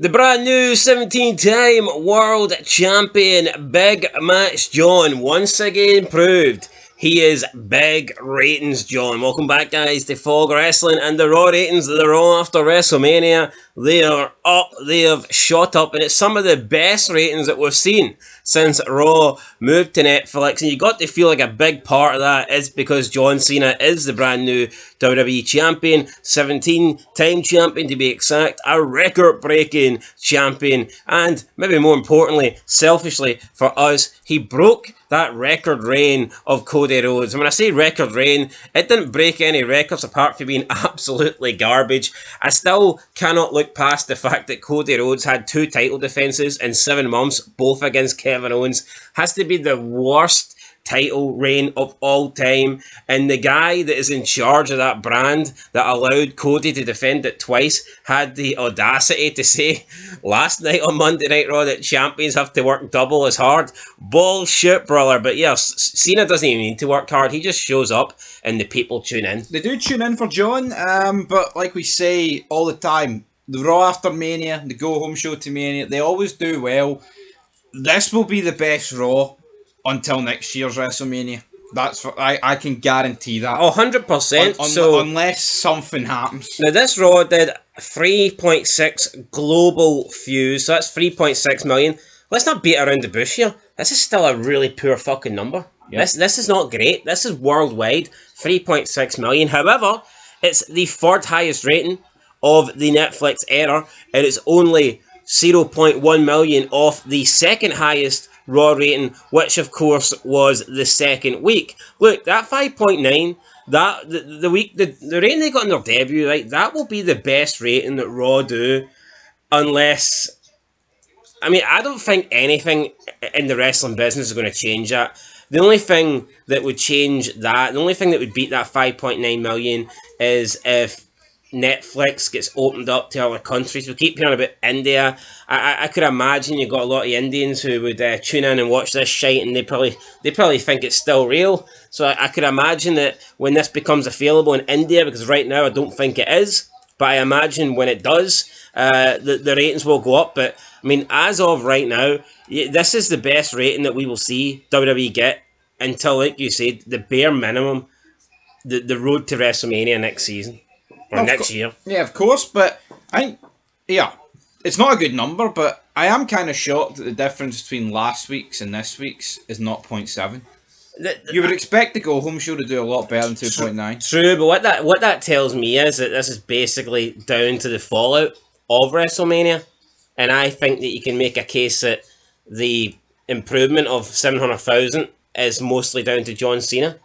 The brand new 17-time world champion Big Match John once again proved he is big ratings John. Welcome back, guys, to Fog Wrestling and the Raw ratings. The Raw after WrestleMania, they are up, they have shot up, and it's some of the best ratings that we've seen since Raw moved to Netflix. And you got to feel like a big part of that is because John Cena is the brand new WWE champion, 17-time champion to be exact, a record-breaking champion, and maybe more importantly, selfishly for us, he broke that record reign of Cody Rhodes. And when I say record reign, it didn't break any records apart from being absolutely garbage. I still cannot look past the fact that Cody Rhodes had 2 title defenses in 7 months, both against Kevin Owens. Has to be the worst title reign of all time, and the guy that is in charge of that brand that allowed Cody to defend it twice had the audacity to say last night on Monday Night Raw that champions have to work double as hard. Bullshit, brother. But yeah, Cena doesn't even need to work hard. He just shows up and the people tune in. They do tune in for John, but like we say all the time, the Raw after Mania, the go home show to Mania, they always do well. This will be the best Raw until next year's WrestleMania. That's for, I can guarantee that. 100%. So unless something happens. Now this Raw did 3.6 global views, so that's 3.6 million. Let's not beat around the bush here. This is still a really poor fucking number. Yep. This is not great. This is worldwide, 3.6 million. However, it's the 4th highest rating of the Netflix era, and it's only 0.1 million off the 2nd highest Raw rating, which of course was the 2nd week. Look, that 5.9, that the week the rating they got in their debut, right? That will be the best rating that Raw do, unless, I mean, I don't think anything in the wrestling business is going to change that. The only thing that would change that, the only thing that would beat that 5.9 million is if Netflix gets opened up to other countries. We keep hearing about India. I could imagine you've got a lot of Indians who would tune in and watch this shite, and they probably think it's still real. So I could imagine that when this becomes available in India, because right now I don't think it is, but I imagine when it does, the ratings will go up. But I mean, as of right now, this is the best rating that we will see WWE get until, like you said, the bare minimum, the road to WrestleMania next season. Or next year. Yeah, of course, but it's not a good number, but I am kind of shocked that the difference between last week's and this week's is 0.7. You would expect the go home show to do a lot better than 2.9. True, but what that tells me is that this is basically down to the fallout of WrestleMania, and I think that you can make a case that the improvement of 700,000 is mostly down to John Cena.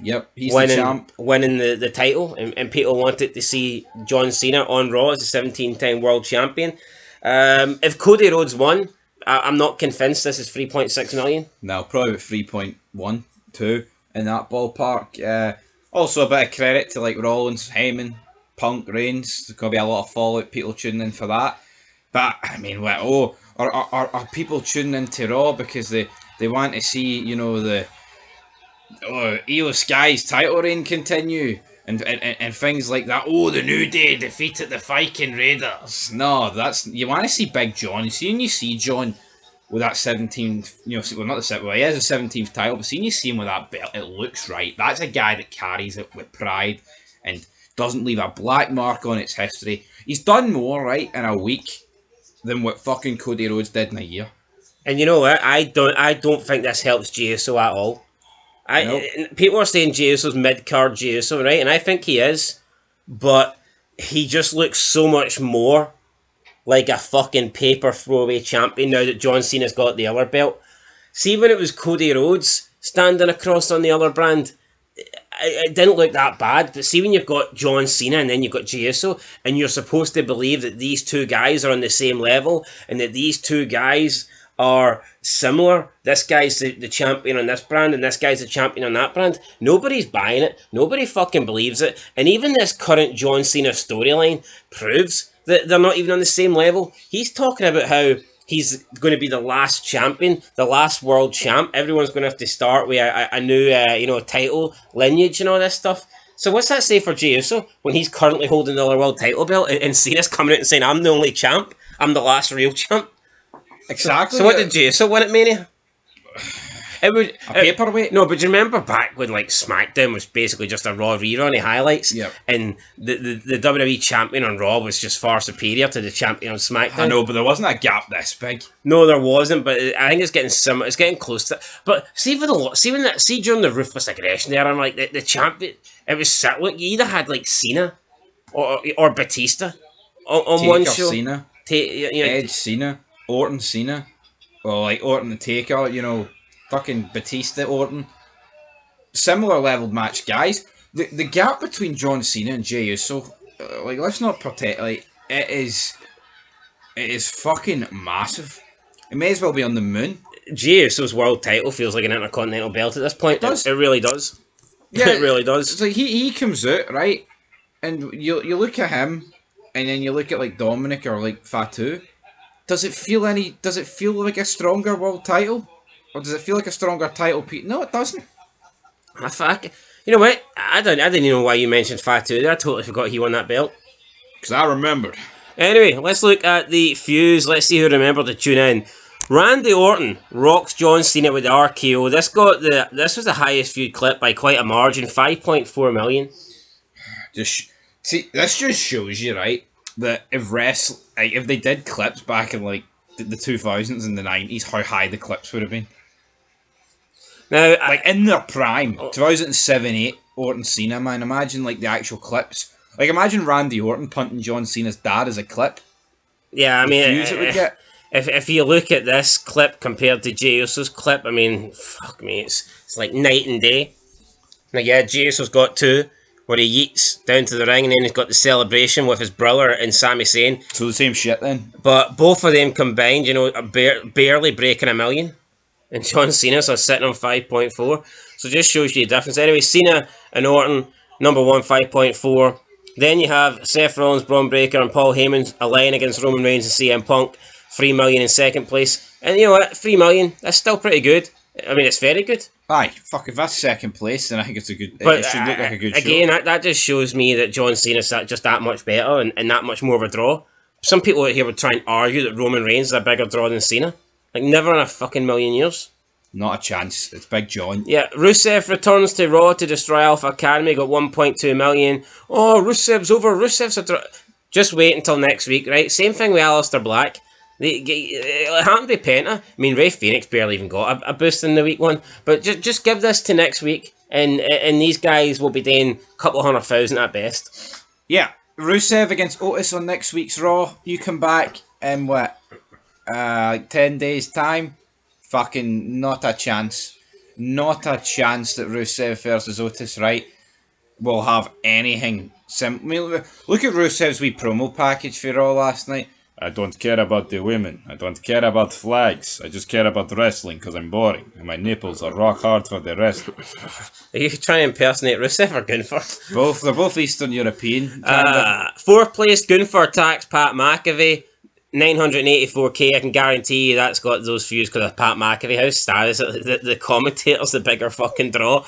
Yep, he's the champ. Winning the title, and people wanted to see John Cena on Raw as a 17-time world champion. If Cody Rhodes won, I'm not convinced this is 3.6 million. No, probably 3.1, 2 in that ballpark. Also a bit of credit to like Rollins, Heyman, Punk, Reigns. There's going to be a lot of fallout, people tuning in for that. But, I mean, are people tuning in to Raw because they want to see, you know, the Io Sky's title reign continue and things like that. Oh, the New Day defeated the Viking Raiders. No, you want to see Big John. You see John with that 17th, you know, well, not the 7th, well, he has a 17th title, but seeing you see him with that belt, it looks right. That's a guy that carries it with pride and doesn't leave a black mark on its history. He's done more, right, in a week than what fucking Cody Rhodes did in a year. And you know what? I don't think this helps JSO at all. Nope. People are saying JSO's mid-card JSO, right? And I think he is, but he just looks so much more like a fucking paper throwaway champion now that John Cena's got the other belt. See, when it was Cody Rhodes standing across on the other brand, it didn't look that bad. But see, when you've got John Cena and then you've got JSO, and you're supposed to believe that these two guys are on the same level and that these two guys are similar. This guy's the champion on this brand and this guy's the champion on that brand. Nobody's buying it. Nobody fucking believes it. And even this current John Cena storyline proves that they're not even on the same level. He's talking about how he's going to be the last champion, the last world champ. Everyone's going to have to start with a new title lineage and all this stuff. So what's that say for Jey Uso when he's currently holding the other world title belt and Cena's coming out and saying, I'm the only champ? I'm the last real champ. Exactly. So what did Jesus win at Mania? It would A paperweight? No, but do you remember back when like SmackDown was basically just a Raw rerun of highlights? Yep. And the WWE champion on Raw was just far superior to the champion on SmackDown. I know, but there wasn't a gap this big. No, there wasn't, but I think it's getting It's getting close to. But see during the Ruthless Aggression era, I'm like the champion. It was look. You either had like Cena or Batista on one show. Cena, Edge, Cena, Orton, Cena, or like Orton the Taker. You know, fucking Batista, Orton. Similar leveled match, guys. The gap between John Cena and Jey Uso, like let's not protect. Like it is fucking massive. It may as well be on the moon. Jey Uso's world title feels like an intercontinental belt at this point. It really does. Yeah, it really does. It's like he comes out, right, and you look at him, and then you look at like Dominic or like Fatu. Does it feel like a stronger world title, or does it feel like a stronger title? No, it doesn't. You know what? I didn't even know why you mentioned Fatu there. I totally forgot he won that belt. Because I remembered. Anyway, let's look at the fuse. Let's see who remembered to tune in. Randy Orton rocks John Cena with the RKO. This was the highest viewed clip by quite a margin, 5.4 million. This just shows you, right, that if they did clips back in like the 2000s and the 90s, how high the clips would have been. Now, like in their prime, 2007, 8, Orton Cena, man. Imagine like the actual clips. Like imagine Randy Orton punting John Cena's dad as a clip. Yeah, I mean, views it would get. If you look at this clip compared to Jey Uso's clip, I mean, fuck me, it's like night and day. Now, yeah, Jey Uso's got two, where he yeets down to the ring, and then he's got the celebration with his brother and Sami Zayn. So the same shit then. But both of them combined, you know, are barely breaking 1 million. And John Cena's sitting on 5.4. So just shows you the difference. Anyway, Cena and Orton, number 1, 5.4. Then you have Seth Rollins, Braun Breaker, and Paul Heyman align against Roman Reigns and CM Punk. 3 million in second place. And you know what? 3 million, that's still pretty good. I mean, it's very good. Aye, fuck, if that's second place, then I think it's a good... But, it should look like a good show. Again, that just shows me that John Cena's just that much better and that much more of a draw. Some people out here would try and argue that Roman Reigns is a bigger draw than Cena. Like, never in a fucking million years. Not a chance. It's Big John. Yeah, Rusev returns to Raw to destroy Alpha Academy, got 1.2 million. Oh, Rusev's over. Just wait until next week, right? Same thing with Aleister Black. It happened to Penta. I mean, Rey Fenix barely even got a boost in the week one. But just give this to next week, and these guys will be doing a couple 100,000 at best. Yeah, Rusev against Otis on next week's Raw. You come back in what, like 10 days time? Fucking not a chance. Not a chance that Rusev versus Otis, right, will have anything. Look at Rusev's wee promo package for Raw last night. I don't care about the women. I don't care about flags. I just care about wrestling because I'm boring. And my nipples are rock hard for the wrestling. Are you trying to impersonate Rusev or Gunther? They're both Eastern European. Fourth place, Gunther attacks Pat McAfee. 984k. I can guarantee you that's got those views because of Pat McAfee House status. The commentator's the bigger fucking draw.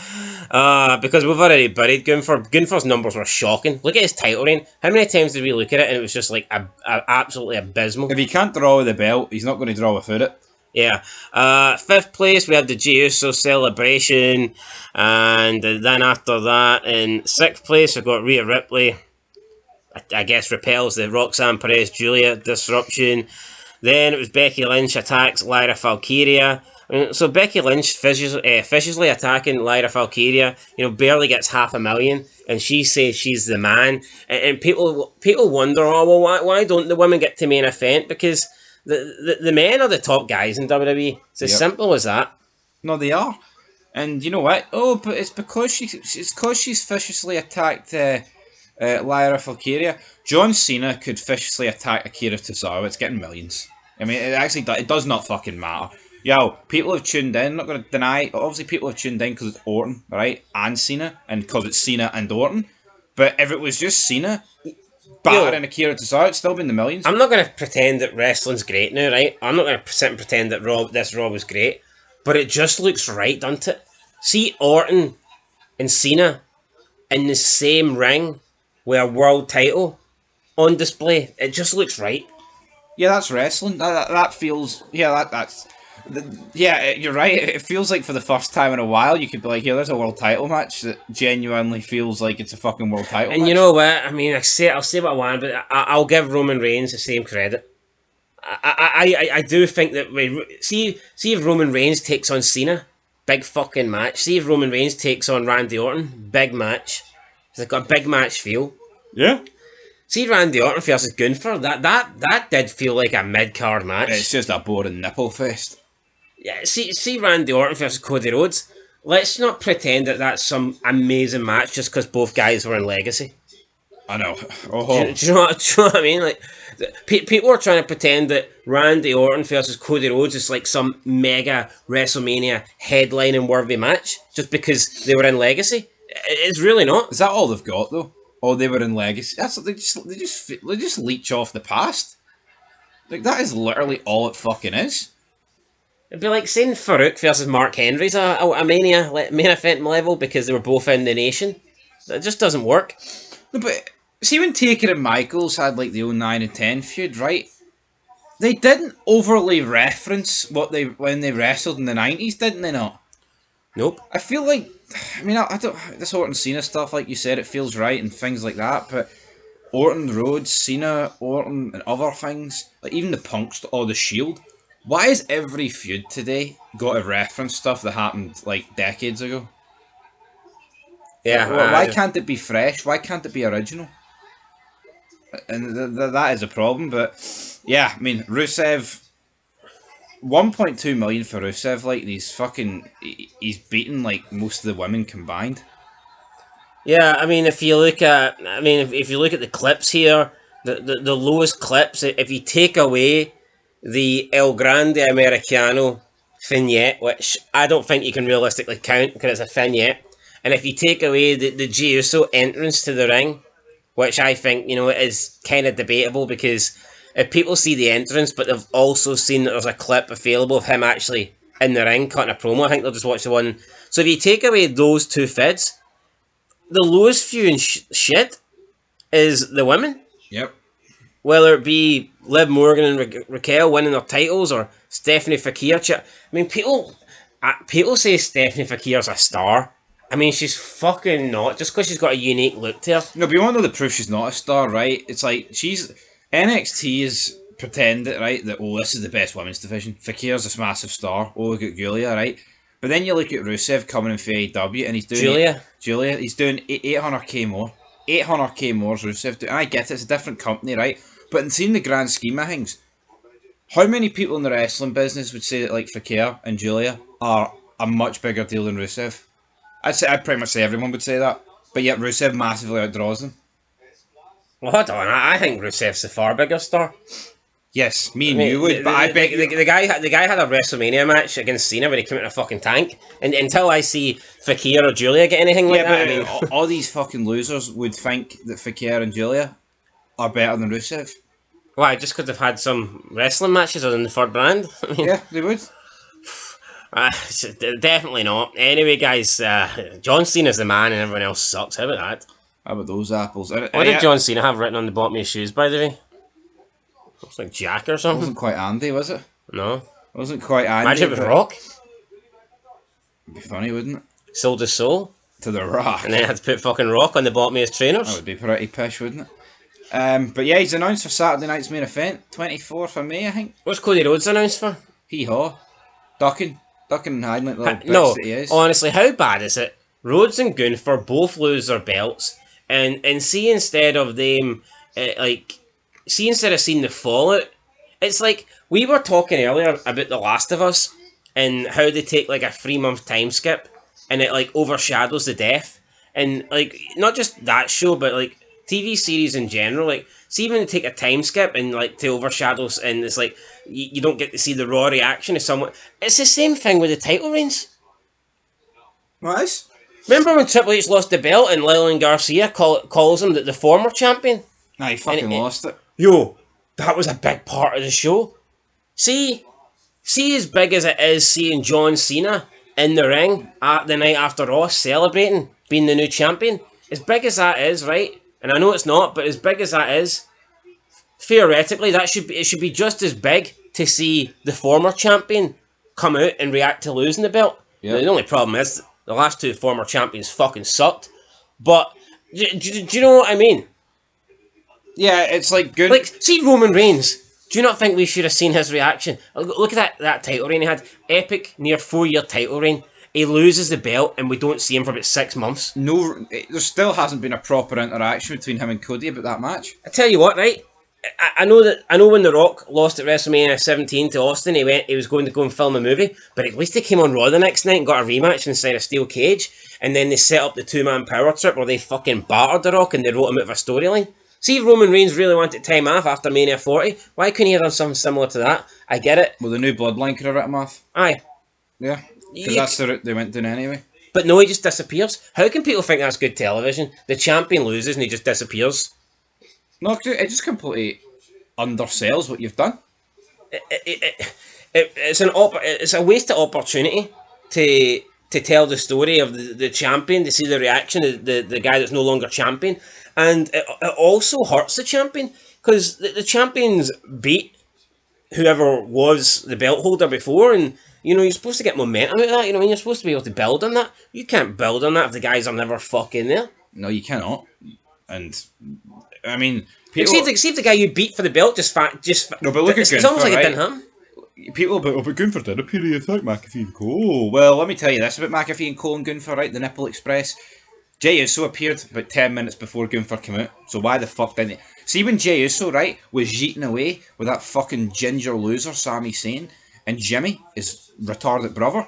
Because we've already buried Gunther. Gunther's numbers were shocking. Look at his title reign. How many times did we look at it and it was just like absolutely abysmal? If he can't draw with the belt, he's not going to draw without it. Yeah. Fifth place, we had the Jey Uso celebration. And then after that, in sixth place, we've got Rhea Ripley. I guess repels the Roxanne Perez Julia disruption. Then it was Becky Lynch attacks Lyra Valkyria. So Becky Lynch viciously attacking Lyra Valkyria, barely gets 500,000, and she says she's the man. And people wonder, why don't the women get to main event? Because the men are the top guys in WWE. It's as simple as that. No, they are. And you know what? Oh, but it's because she's viciously attacked Lyra Valkyria. John Cena could viciously attack Akira Tozawa. It's getting millions. I mean, it does not fucking matter. Yo, people have tuned in. I'm not going to deny. Obviously, people have tuned in because it's Orton, right? And Cena. And because it's Cena and Orton. But if it was just Cena battering Akira Tozawa, it'd still be in the millions. I'm not going to pretend that wrestling's great now, right? I'm not going to sit and pretend that this Raw was great. But it just looks right, doesn't it? See Orton and Cena in the same ring with a world title on display. It just looks right. Yeah, that's wrestling. That feels. Yeah, that's. Yeah, you're right. It feels like for the first time in a while, you could be like, "Yeah, there's a world title match that genuinely feels like it's a fucking world title And you match." know what? I mean, I'll say what I want, but I'll give Roman Reigns the same credit. I do think that see if Roman Reigns takes on Cena, big fucking match. See if Roman Reigns takes on Randy Orton, big match. It's got a big match feel. Yeah. See Randy Orton versus Gunther. That did feel like a mid card It's match. just a boring nipple fest. Yeah. See Randy Orton versus Cody Rhodes. Let's not pretend that that's some amazing match just because both guys were in Legacy. I know. Do you know what I mean? Like, people are trying to pretend that Randy Orton versus Cody Rhodes is like some mega WrestleMania headlining worthy match just because they were in Legacy. It's really not. Is that all they've got though? Oh, they were in Legacy. That's they just leech off the past. Like that is literally all it fucking is. It'd be like saying Farouk versus Mark Henry's a Mania main event level because they were both in the Nation. It just doesn't work. No, but see when Taker and Michaels had like the 09 and 10 feud, right? They didn't overly reference what they when they wrestled in the 90s, didn't they not? Nope. I feel like, I mean, I don't, this Orton Cena stuff, like you said, it feels right and things like that, but Orton, Rhodes, Cena, Orton, and other things, like even the Punks or the Shield, why has every feud today got to reference stuff that happened like decades ago? Like, Yeah. why can't it be fresh? Why can't it be original? And that is a problem, but yeah, I mean, Rusev, 1.2 million for Rusev, like, and he's beaten like most of the women combined. Yeah, I mean, if you look at, if you look at the clips here, the lowest clips, if you take away the El Grande Americano vignette, which I don't think you can realistically count because it's a vignette, and if you take away the Jey Uso entrance to the ring, which I think, is kind of debatable because if people see the entrance, but they've also seen that there's a clip available of him actually in the ring cutting a promo, I think they'll just watch the one. So if you take away those two vids, the lowest viewing shit is the women. Yep. Whether it be Liv Morgan and Raquel winning their titles or Stephanie Fakir. I mean, people say Stephanie Fakir's a star. I mean, she's fucking not. Just because she's got a unique look to her. No, but you want to know the proof she's not a star, right? It's like NXT is pretending, right, that this is the best women's division. Fakir's this massive star. Oh, look at Julia, right? But then you look at Rusev coming in for AEW and he's doing Julia, he's doing 800k more. 800k more is Rusev doing. And I get it, it's a different company, right? But in seeing the grand scheme of things, how many people in the wrestling business would say that like Fakir and Julia are a much bigger deal than Rusev? I'd pretty much say everyone would say that. But yet Rusev massively outdraws them. Well, hold on. I think Rusev's the far bigger star. Yes, me and you would, but I bet the guy had a WrestleMania match against Cena where he came in a fucking tank. And until I see Fakir or Julia get anything like that, but all these fucking losers would think that Fakir and Julia are better than Rusev. Why? Just because they've had some wrestling matches on the third brand? I mean, yeah, they would. Definitely not. Anyway, guys, John Cena's the man and everyone else sucks. How about that? How about those apples? What did John Cena have written on the bottom of his shoes, by the way? Looks like Jack or something. It wasn't quite Andy, was it? No. It wasn't quite Andy. Imagine it was Rock. It'd be funny, wouldn't it? Sold his soul. To the Rock. And then had to put fucking Rock on the bottom of his trainers. That would be pretty pish, wouldn't it? But yeah, he's announced for Saturday night's main event, 24th of May, I think. What's Cody Rhodes announced for? Hee-haw. Ducking and hiding like little bits no, that he is. Honestly, how bad is it? Rhodes and Gunther both lose their belts, and see instead of them, instead of seeing the fallout, it's like we were talking earlier about The Last of Us and how they take like a 3-month time skip and it like overshadows the death, and like not just that show but like TV series in general, like see even to take a time skip and like to overshadows, and it's like you don't get to see the raw reaction of someone. It's the same thing with the title reigns. What is? Remember when Triple H lost the belt and Lilian Garcia calls him the former champion? Nah, he fucking lost it. Yo, that was a big part of the show. See as big as it is seeing John Cena in the ring at the night after Raw celebrating being the new champion. As big as that is, right? And I know it's not, but as big as that is, theoretically, it should be just as big to see the former champion come out and react to losing the belt. Yep. The only problem is the last two former champions fucking sucked. But do you know what I mean? Yeah, it's like good. Like, see Roman Reigns. Do you not think we should have seen his reaction? Look at that title reign he had. Epic, near 4-year title reign. He loses the belt and we don't see him for about 6 months. No, there still hasn't been a proper interaction between him and Cody about that match. I tell you what, right? I know when The Rock lost at WrestleMania 17 to Austin, he was going to go and film a movie, but at least he came on Raw the next night and got a rematch inside a steel cage, and then they set up the 2-man power trip where they fucking battered The Rock and they wrote him out of a storyline. See if Roman Reigns really wanted time off after Mania 40, why couldn't he have done something similar to that? I get it. Well, the new Bloodline could have written him off. Aye. Yeah, because that's the route they went down anyway. But no, he just disappears. How can people think that's good television? The champion loses and he just disappears. No, it just completely undersells what you've done. It's a wasted opportunity to tell the story of the champion, to see the reaction of the guy that's no longer champion, and it also hurts the champion because the champions beat whoever was the belt holder before, and you're supposed to get momentum out of that. You're supposed to be able to build on that. You can't build on that if the guys are never fucking there. No, you cannot. And I mean, see if the guy you beat for the belt just no, but look at Gunther, it's almost like right? it didn't happen. People but Gunther did appear to attack McAfee and Cole. Well, let me tell you this about McAfee and Cole and Gunther, right? The Nipple Express. Jey Uso appeared about 10 minutes before Gunther came out. So why the fuck didn't he? See when Jey Uso, right, was yeeting away with that fucking ginger loser Sami Zayn and Jimmy, his retarded brother.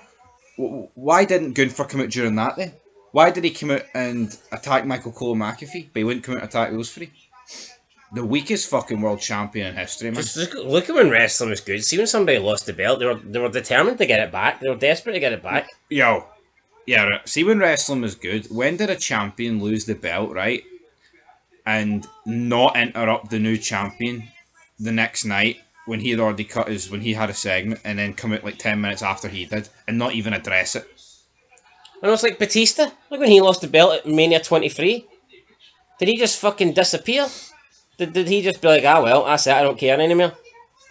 Why didn't Gunther come out during that then? Why did he come out and attack Michael Cole and McAfee, but he wouldn't come out and attack those three? The weakest fucking world champion in history, man. Just look at when wrestling was good. See when somebody lost the belt, they were determined to get it back. They were desperate to get it back. Yo, yeah, right. See when wrestling was good. When did a champion lose the belt, right, and not interrupt the new champion the next night when he had already when he had a segment, and then come out like 10 minutes after he did, and not even address it? And it's like Batista. Look when he lost the belt at Mania 23. Did he just fucking disappear? Did he just be like, well, that's it, I don't care anymore?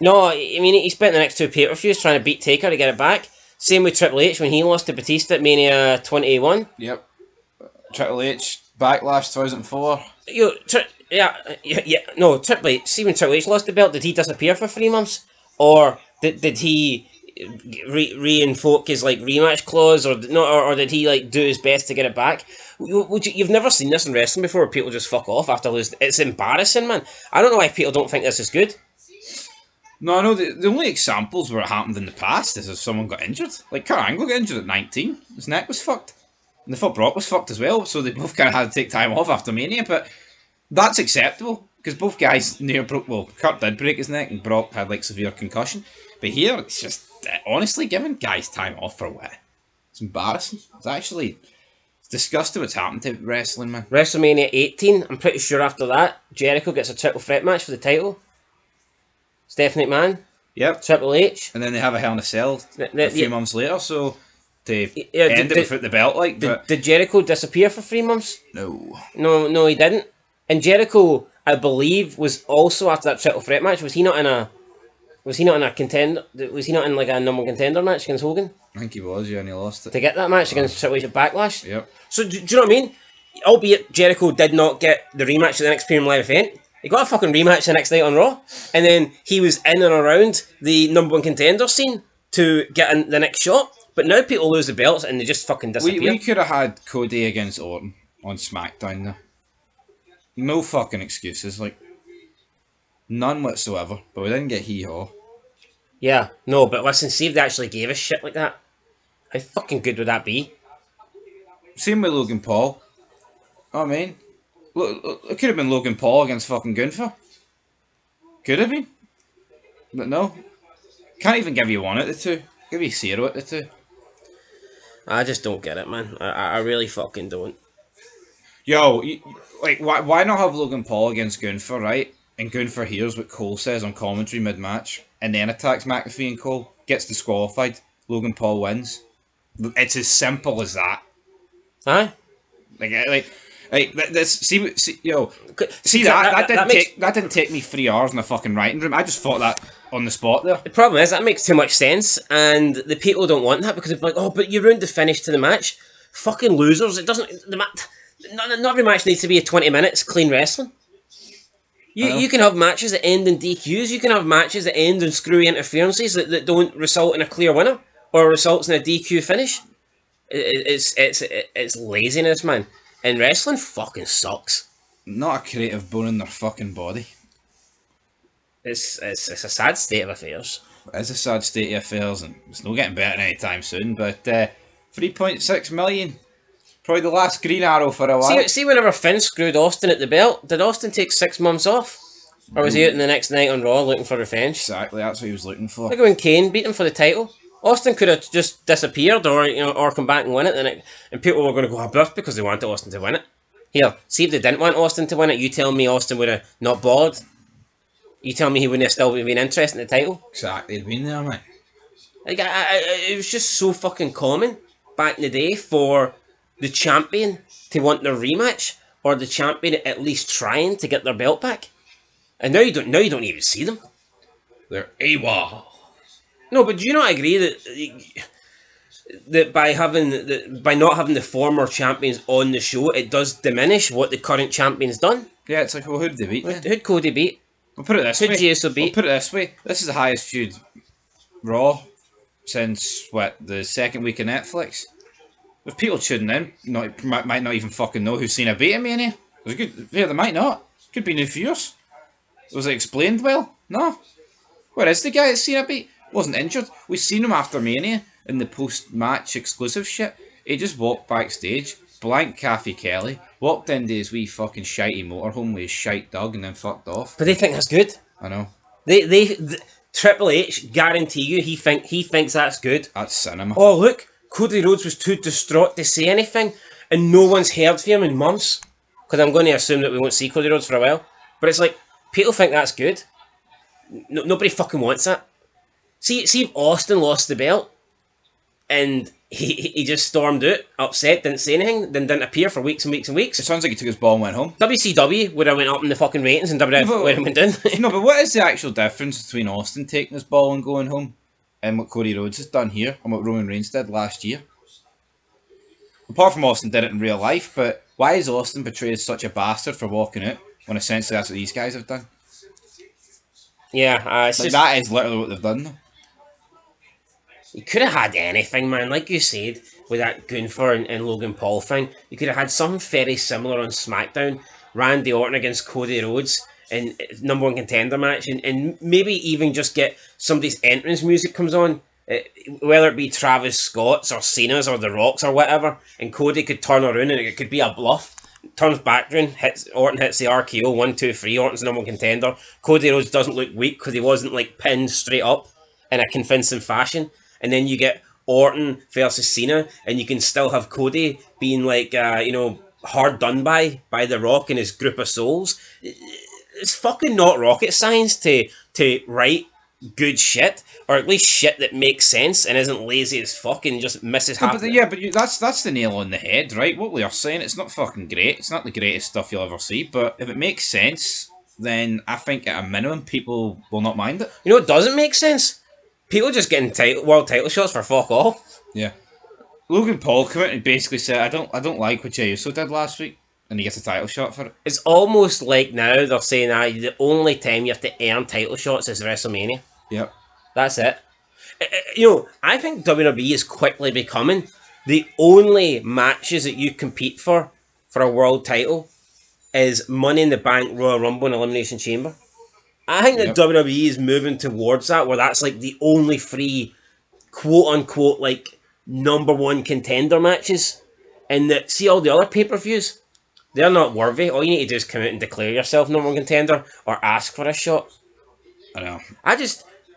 No, I mean, he spent the next 2 pay-per-views trying to beat Taker to get it back. Same with Triple H when he lost to Batista at Mania 21. Yep. Triple H, Backlash 2004. No, Triple H. See when Triple H lost the belt, did he disappear for 3 months? Or did he reinvoke his like rematch clause, or did he like do his best to get it back? You've never seen this in wrestling before, where people just fuck off after losing. It's embarrassing, man. I don't know why people don't think this is good. No, I know the only examples where it happened in the past is if someone got injured. Like Kurt Angle got injured at 19, his neck was fucked, and they thought Brock was fucked as well, so they both kind of had to take time off after Mania. But that's acceptable because both guys near broke. Well, Kurt did break his neck, and Brock had like severe concussion. But here, it's just honestly giving guys time off for what? It's embarrassing. It's disgusting what's happened to wrestling, man. WrestleMania 18, I'm pretty sure after that, Jericho gets a triple threat match for the title. Stephanie McMahon. Yep. Triple H. And then they have a Hell in a Cell a few months later, so to end it without the belt, like. Did Jericho disappear for 3 months? No. No, he didn't. And Jericho, I believe, was also after that triple threat match. Was he not in a contender? Was he not in like a number one contender match against Hogan? I think he was, yeah, and he lost it. To get that match against Triple H at Backlash? Yep. So, do you know what I mean? Albeit Jericho did not get the rematch at the next Premium Live event, he got a fucking rematch the next night on Raw. And then he was in and around the number one contender scene to get in the next shot. But now people lose the belts and they just fucking disappear. We could have had Cody against Orton on SmackDown now. No fucking excuses, like, none whatsoever. But we didn't get hee-haw. Yeah, no, but listen, see if they actually gave us shit like that. How fucking good would that be? Same with Logan Paul. I mean, look, it could have been Logan Paul against fucking Gunther. Could have been. But no. Can't even give you one out of the two. Give you 0 out of the two. I just don't get it, man. I really fucking don't. Yo, like, why not have Logan Paul against Gunther, right? And Gunther hears what Cole says on commentary mid-match, and then attacks McAfee and Cole, gets disqualified, Logan Paul wins. It's as simple as that. Aye? Like, Right, Makes that didn't take me 3 hours in the fucking writing room. I just thought that on the spot there. the problem is that makes too much sense, and the people don't want that because they're like, oh, but you ruined the finish to the match. Fucking losers! It doesn't. Not every match needs to be a 20 minutes clean wrestling. You can have matches that end in DQs. You can have matches that end in screwy interferences that don't result in a clear winner or results in a DQ finish. It's laziness, man. And wrestling fucking sucks. Not a creative bone in their fucking body. It's a sad state of affairs. It is a sad state of affairs, and it's not getting better anytime soon. But 3.6 million, probably the last green arrow for a while. See, whenever Finn screwed Austin at the belt, did Austin take 6 months off? Or was he out in the next night on Raw looking for revenge? Exactly, that's what he was looking for. Look at when Kane beat him for the title. Austin could have just disappeared or come back and win it, and people were going to go abrupt because they wanted Austin to win it. Here, see if they didn't want Austin to win it, you tell me Austin would have not bothered. You tell me he wouldn't have still been interested in the title. Exactly, he'd been there, mate. Like, it was just so fucking common back in the day for the champion to want their rematch, or the champion at least trying to get their belt back. And now you don't even see them. They're AWOL. No, but do you not agree that by not having the former champions on the show, it does diminish what the current champion's done? Yeah, it's like, well, who did they beat then? Who'd Cody beat? We'll put it this Who'd way. JSO beat? We'll put it this way. This is the highest viewed Raw since, the second week of Netflix. If people tuning in, might not even fucking know who Cena beat at Mania. Yeah, they might not. Could be new viewers. Was it explained well? No. Where is the guy that Cena beat? Wasn't injured. We seen him after Mania in the post-match exclusive shit. He just walked backstage, blanked Kathy Kelly, walked into his wee fucking shitey motorhome with his shite dog, and then fucked off. But they think that's good. I know. They Triple H guarantee you he thinks that's good. That's cinema. Oh look, Cody Rhodes was too distraught to say anything, and no one's heard from him in months. Because I'm going to assume that we won't see Cody Rhodes for a while. But it's like, people think that's good. Nobody fucking wants that. See if Austin lost the belt, and he just stormed out, upset, didn't say anything, then didn't appear for weeks and weeks and weeks. It sounds like he took his ball and went home. WCW would have went up in the fucking ratings, and WWF would have went down. No, but what is the actual difference between Austin taking his ball and going home, and what Cody Rhodes has done here, and what Roman Reigns did last year? Apart from Austin did it in real life, but why is Austin portrayed as such a bastard for walking out, when essentially that's what these guys have done? Yeah, that is literally what they've done, though. You could have had anything, man. Like you said, with that Gunther and Logan Paul thing, you could have had something very similar on SmackDown. Randy Orton against Cody Rhodes in number one contender match, and maybe even just get somebody's entrance music comes on, whether it be Travis Scott's or Cena's or The Rock's or whatever, and Cody could turn around and it could be a bluff. Turns back around, Orton hits the RKO, 1, 2, 3, Orton's number one contender. Cody Rhodes doesn't look weak because he wasn't like pinned straight up in a convincing fashion. And then you get Orton versus Cena, and you can still have Cody being like, hard done by The Rock and his group of souls. It's fucking not rocket science to write good shit, or at least shit that makes sense and isn't lazy as fuck and just misses half. That's the nail on the head, right? What we are saying, it's not fucking great. It's not the greatest stuff you'll ever see, but if it makes sense, then I think at a minimum people will not mind it. You know what doesn't make sense? People just getting world title shots for fuck all. Yeah. Logan Paul came out and basically said, I don't like what Jey Uso did last week, and he gets a title shot for it. It's almost like now they're saying the only time you have to earn title shots is WrestleMania. Yep. That's it. I think WWE is quickly becoming the only matches that you compete for a world title is Money in the Bank, Royal Rumble, and Elimination Chamber. I think that WWE is moving towards that, where that's like the only three quote-unquote like number one contender matches. And that, see all the other pay-per-views, they're not worthy. All you need to do is come out and declare yourself number one contender or ask for a shot. I know.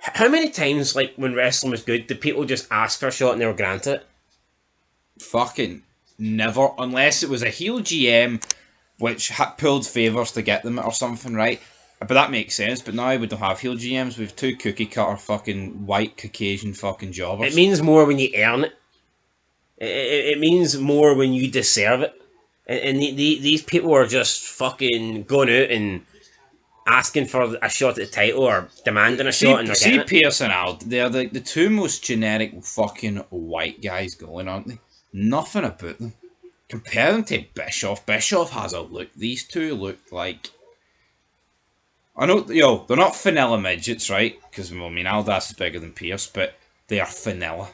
How many times, like, when wrestling was good, did people just ask for a shot and they were granted it? Fucking never. Unless it was a heel GM which pulled favours to get them or something, right? But that makes sense. But now we don't have heel GMs. We have two cookie cutter fucking white Caucasian fucking jobbers. It means more when you earn it. It means more when you deserve it. And these people are just fucking going out and asking for a shot at the title or demanding a shot, and they're See getting it. Pierce and Al, they're the two most generic fucking white guys going, aren't they? Nothing about them. Compare them to Bischoff. Bischoff has a look. These two look like... I know, they're not vanilla midgets, right? Because, I mean, Aldas is bigger than Pierce, but they are vanilla.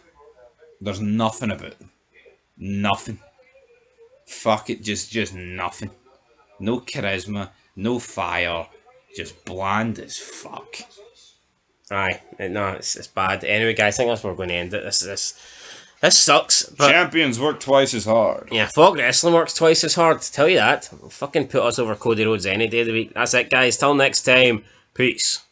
There's nothing about them. Nothing. Fuck it, just nothing. No charisma, no fire, just bland as fuck. Aye, no, it's bad. Anyway, guys, I think that's where we're going to end it. This sucks. But Champions work twice as hard. yeah, Folk Wrestling works twice as hard. Tell you that. Fucking put us over Cody Rhodes any day of the week. That's it, guys. Till next time. Peace.